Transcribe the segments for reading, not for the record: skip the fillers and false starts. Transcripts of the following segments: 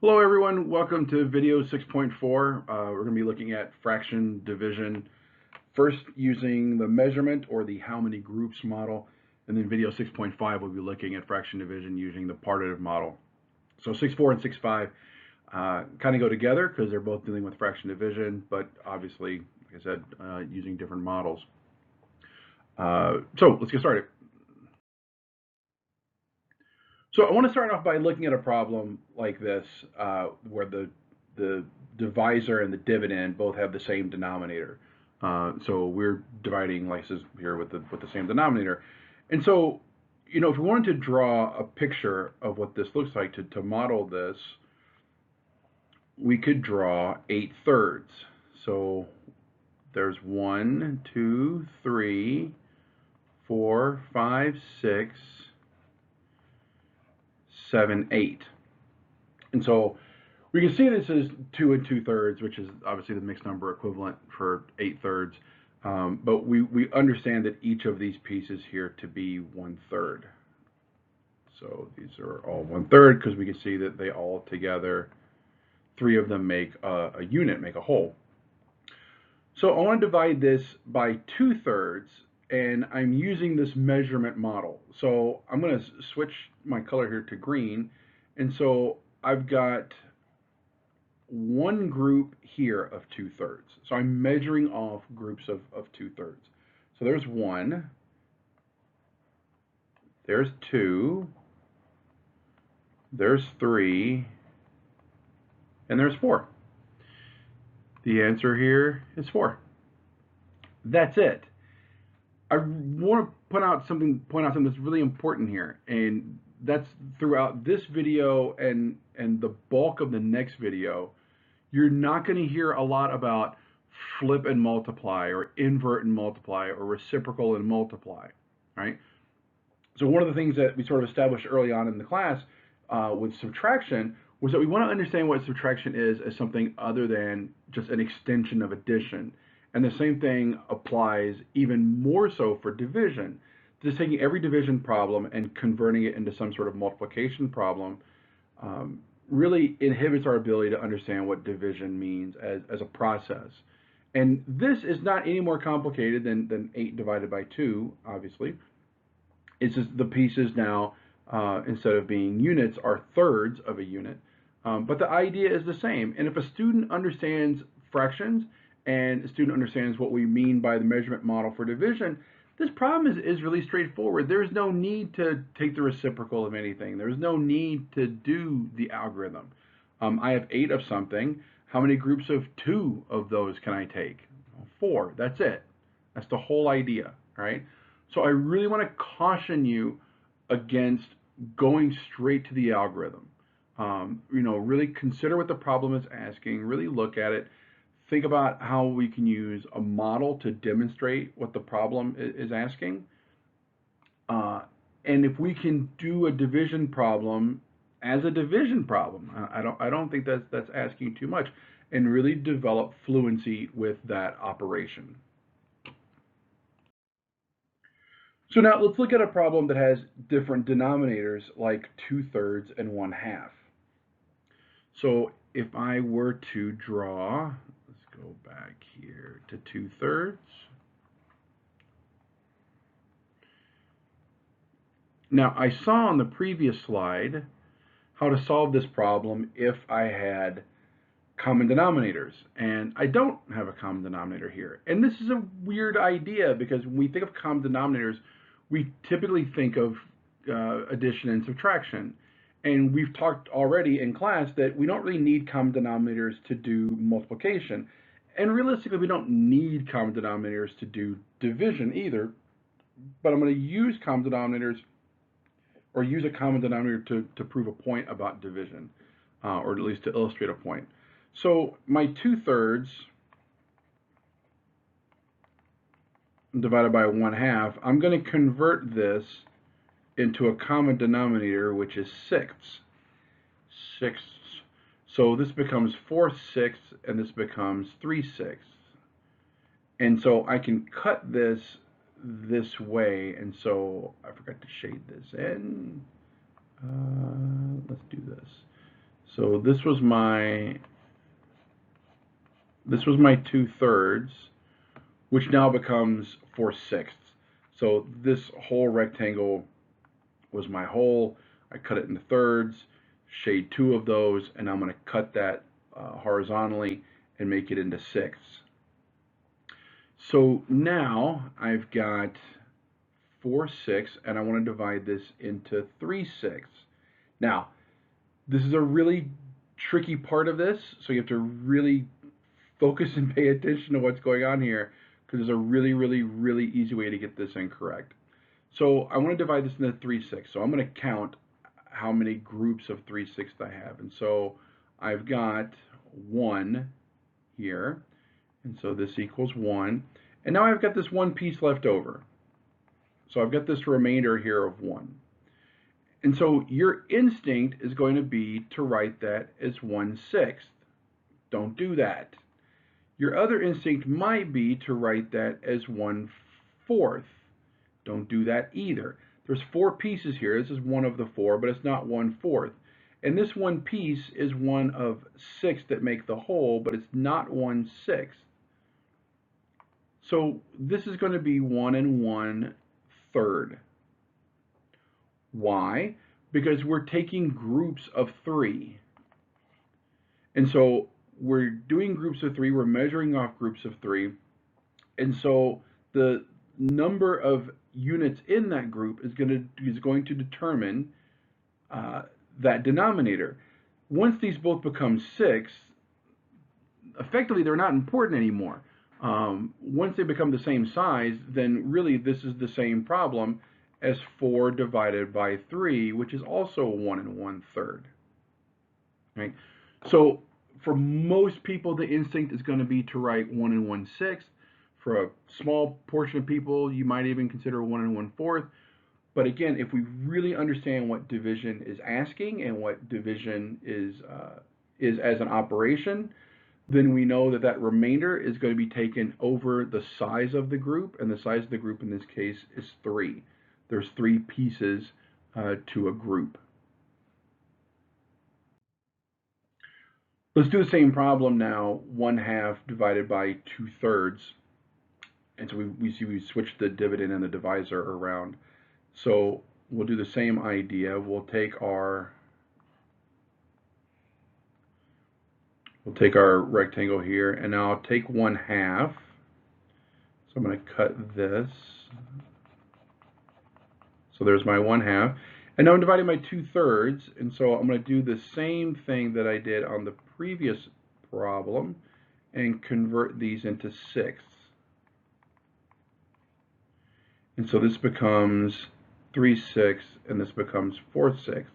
Hello everyone, welcome to video 6.4. We're going to be looking at fraction division, first using the measurement or the how many groups model, and then video 6.5 we'll be looking at fraction division using the partitive model. So 6.4 and 6.5 kind of go together because they're both dealing with fraction division, but obviously, like I said, using different models. So let's get started. So I want to start off by looking at a problem like this, where the divisor and the dividend both have the same denominator. So we're dividing like this here with the same denominator, and so if we wanted to draw a picture of what this looks like to model this, we could draw 8 thirds. So there's 1, 2, 3, 4, 5, 6, 7, 8. And so we can see this as 2 and 2/3, which is obviously the mixed number equivalent for 8 thirds. But we understand that each of these pieces here to be 1/3. So these are all 1/3 because we can see that they all together, 3 of them make a unit, make a whole. So I want to divide this by 2/3, and I'm using this measurement model. So I'm going to switch my color here to green, and so I've got one group here of 2/3. So I'm measuring off groups of 2/3. So there's 1, there's 2, there's 3, and there's 4. The answer here is 4. That's it. I want to point out something that's really important here, and that's throughout this video and the bulk of the next video. You're not going to hear a lot about flip and multiply or invert and multiply or reciprocal and multiply, right? So one of the things that we sort of established early on in the class with subtraction was that we want to understand what subtraction is as something other than just an extension of addition. And the same thing applies even more so for division. Just taking every division problem and converting it into some sort of multiplication problem really inhibits our ability to understand what division means as a process. And this is not any more complicated than 8 divided by 2, obviously. It's just the pieces now, instead of being units, are thirds of a unit. But the idea is the same. And if a student understands fractions and a student understands what we mean by the measurement model for division, this problem is really straightforward. There's no need to take the reciprocal of anything. There's no need to do the algorithm. I have 8 of something. How many groups of 2 of those can I take? 4. That's it. That's the whole idea, right? So I really want to caution you against going straight to the algorithm. Really consider what the problem is asking, really look at it, think about how we can use a model to demonstrate what the problem is asking. And if we can do a division problem as a division problem, I don't think that's asking too much, and really develop fluency with that operation. So now let's look at a problem that has different denominators like 2/3 and 1/2. So if I were to draw, let's go back here to 2/3. Now I saw on the previous slide how to solve this problem if I had common denominators, and I don't have a common denominator here. And this is a weird idea because when we think of common denominators, we typically think of addition and subtraction. And we've talked already in class that we don't really need common denominators to do multiplication. And realistically, we don't need common denominators to do division either. But I'm going to use common denominators, or use a common denominator to prove a point about division, or at least to illustrate a point. So my 2/3 divided by 1/2, I'm going to convert this into a common denominator, which is sixths. Sixths. So this becomes 4/6, and this becomes 3/6. And so I can cut this way, and so I forgot to shade this in. Let's do this. So this was my 2/3, which now becomes 4/6. So this whole rectangle was my whole. I cut it into thirds, shade 2 of those, and I'm going to cut that horizontally and make it into 6ths. So now I've got 4/6, and I want to divide this into 3/6. Now, this is a really tricky part of this, so you have to really focus and pay attention to what's going on here, because there's a really, really, really easy way to get this incorrect. So I want to divide this into 3/6. So I'm going to count how many groups of 3/6 I have. And so I've got 1 here, and so this equals 1. And now I've got this one piece left over. So I've got this remainder here of 1. And so your instinct is going to be to write that as 1/6. Don't do that. Your other instinct might be to write that as 1/4. Don't do that either. There's 4 pieces here. This is one of the 4, but it's not 1/4. And this one piece is one of 6 that make the whole, but it's not 1/6. So this is going to be 1 1/3. Why? Because we're taking groups of 3. And so we're doing groups of 3, we're measuring off groups of 3. And so the number of units in that group is going to determine that denominator. Once these both become 6, effectively they're not important anymore. Once they become the same size, then really this is the same problem as 4 divided by 3, which is also 1 1/3. Right? So for most people, the instinct is going to be to write 1 1/6. For a small portion of people, you might even consider 1 1/4. But again, if we really understand what division is asking and what division is as an operation, then we know that that remainder is going to be taken over the size of the group, and the size of the group in this case is 3. There's 3 pieces to a group. Let's do the same problem now, 1/2 divided by 2/3. And so we see we switched the dividend and the divisor around. So we'll do the same idea. We'll take our rectangle here, and now I'll take 1/2. So I'm going to cut this. So there's my 1/2. And now I'm dividing by 2/3, and so I'm going to do the same thing that I did on the previous problem and convert these into 6ths. And so this becomes 3/6, and this becomes 4/6.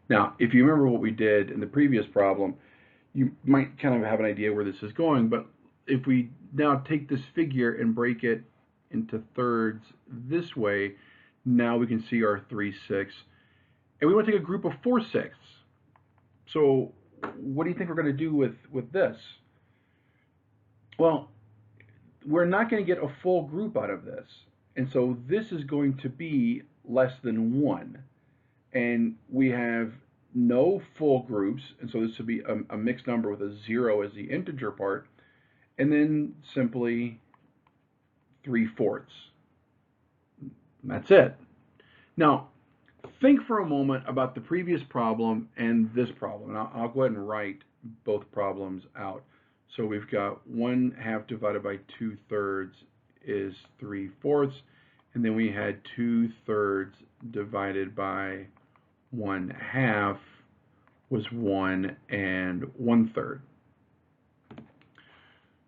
Now, if you remember what we did in the previous problem, you might kind of have an idea where this is going, but if we now take this figure and break it into thirds this way, now we can see our 3/6. And we want to take a group of 4/6. So what do you think we're going to do with this? Well, we're not going to get a full group out of this. And so this is going to be less than 1. And we have no full groups, and so this would be a mixed number with a 0 as the integer part, and then simply 3/4. That's it. Now, think for a moment about the previous problem and this problem. And I'll go ahead and write both problems out. So we've got 1/2 divided by 2/3 is 3/4, and then we had 2/3 divided by 1/2 was 1 1/3.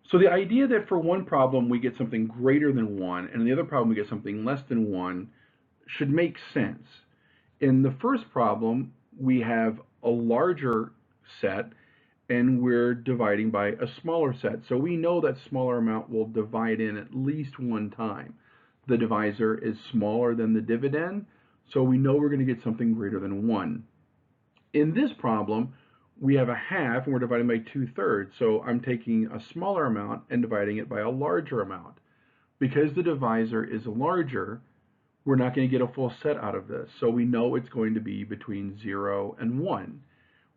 So the idea that for one problem we get something greater than 1, and in the other problem we get something less than 1 should make sense. In the first problem, we have a larger set, and we're dividing by a smaller set. So we know that smaller amount will divide in at least one time. The divisor is smaller than the dividend, so we know we're going to get something greater than 1. In this problem, we have a half, and we're dividing by 2/3. So I'm taking a smaller amount and dividing it by a larger amount. Because the divisor is larger, we're not going to get a full set out of this. So we know it's going to be between 0 and 1.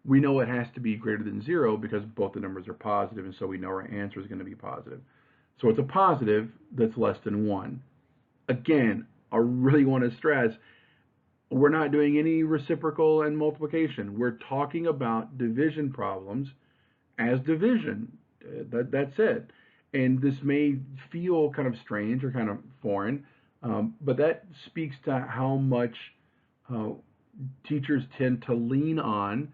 we know it has to be greater than 0 because both the numbers are positive, and so we know our answer is going to be positive. So it's a positive that's less than 1. Again, I really want to stress, we're not doing any reciprocal and multiplication. We're talking about division problems as division. That's it. And this may feel kind of strange or kind of foreign, but that speaks to how much uh, teachers tend to lean on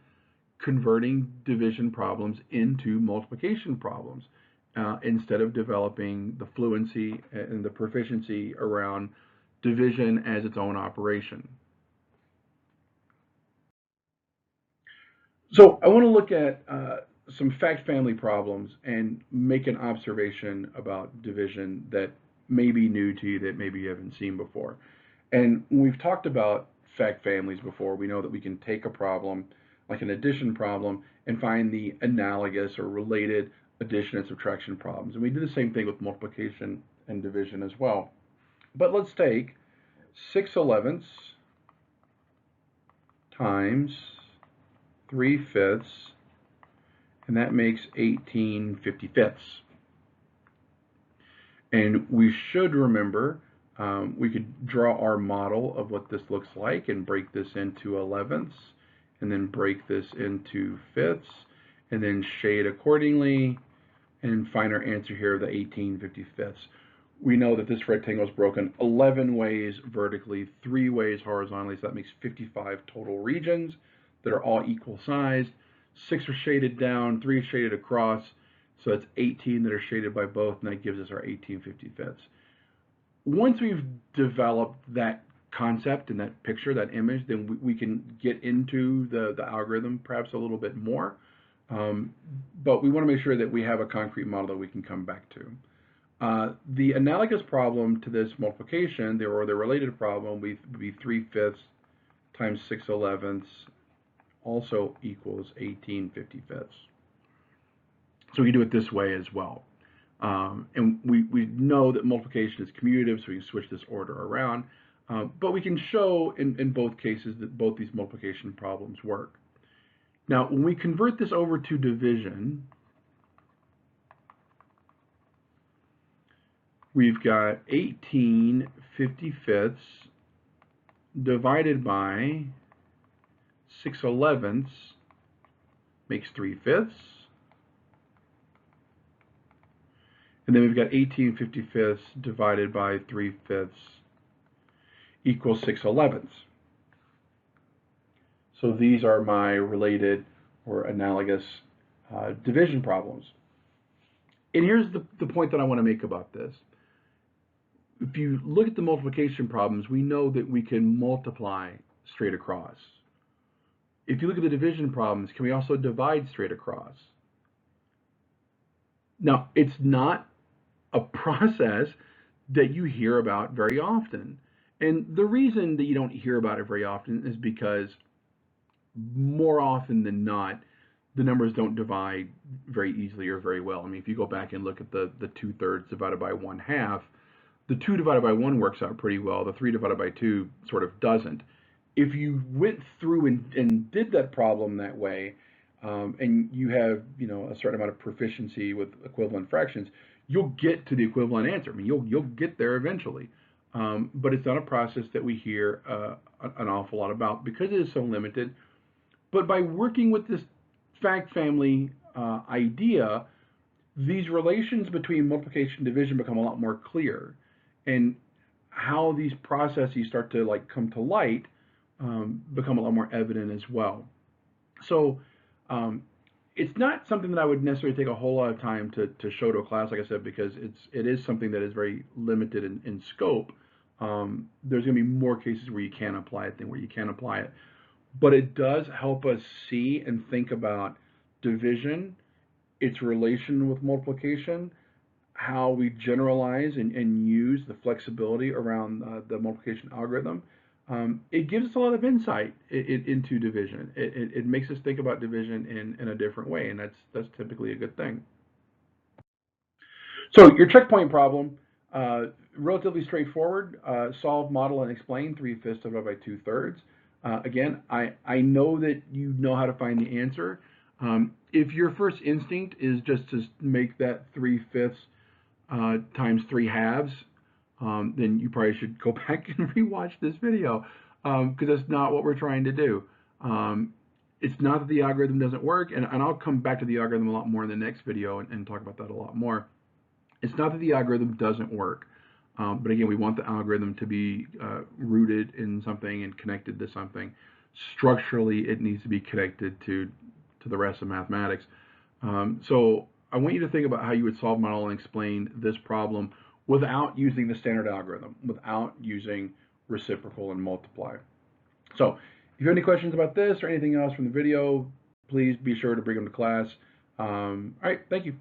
converting division problems into multiplication problems instead of developing the fluency and the proficiency around division as its own operation. So I want to look at some fact family problems and make an observation about division that may be new to you, that maybe you haven't seen before. And when we've talked about fact families before, we know that we can take a problem, like an addition problem, and find the analogous or related addition and subtraction problems. And we do the same thing with multiplication and division as well. But let's take 6/11 times 3/5, and that makes 18/55. And we should remember, we could draw our model of what this looks like and break this into 11ths, and then break this into fifths, and then shade accordingly, and find our answer here of the 18/55. We know that this rectangle is broken 11 ways vertically, 3 ways horizontally, so that makes 55 total regions that are all equal sized. 6 are shaded down, 3 are shaded across, so that's 18 that are shaded by both, and that gives us our 18/55. Once we've developed that concept and that picture, that image, then we can get into the algorithm perhaps a little bit more. But we want to make sure that we have a concrete model that we can come back to. The analogous problem to this multiplication, or the related problem, would be 3/5 times 6/11 also equals 18/55. So we can do it this way as well. And we know that multiplication is commutative, so we can switch this order around. But we can show in both cases that both these multiplication problems work. Now, when we convert this over to division, we've got 18/55 divided by 6/11 makes 3/5. And then we've got 18/55 divided by 3/5 equals 6/11. So these are my related or analogous division problems. And here's the point that I want to make about this. If you look at the multiplication problems, we know that we can multiply straight across. If you look at the division problems, can we also divide straight across? Now, it's not a process that you hear about very often. And the reason that you don't hear about it very often is because more often than not, the numbers don't divide very easily or very well. I mean, if you go back and look at the 2/3 divided by 1/2, the 2 divided by 1 works out pretty well. The 3 divided by 2 sort of doesn't. If you went through and did that problem that way, and you have a certain amount of proficiency with equivalent fractions, you'll get to the equivalent answer. I mean, you'll get there eventually. But it's not a process that we hear an awful lot about because it is so limited. But by working with this fact family idea, these relations between multiplication and division become a lot more clear, and how these processes start to come to light become a lot more evident as well. So it's not something that I would necessarily take a whole lot of time to show to a class, like I said, because it is something that is very limited in scope. There's going to be more cases where you can apply it than where you can't apply it. But it does help us see and think about division, its relation with multiplication, how we generalize and use the flexibility around the multiplication algorithm. It gives us a lot of insight into division. It makes us think about division in a different way, and that's typically a good thing. So your checkpoint problem, relatively straightforward. Solve, model, and explain 3/5 divided by 2/3. Again, I know that you know how to find the answer. If your first instinct is just to make that 3/5 times 3/2, then you probably should go back and rewatch this video, because that's not what we're trying to do. It's not that the algorithm doesn't work, and I'll come back to the algorithm a lot more in the next video and talk about that a lot more. It's not that the algorithm doesn't work, but again, we want the algorithm to be rooted in something and connected to something. Structurally, it needs to be connected to the rest of mathematics. So I want you to think about how you would solve model and explain this problem without using the standard algorithm, without using reciprocal and multiply. So if you have any questions about this or anything else from the video, please be sure to bring them to class. All right, thank you.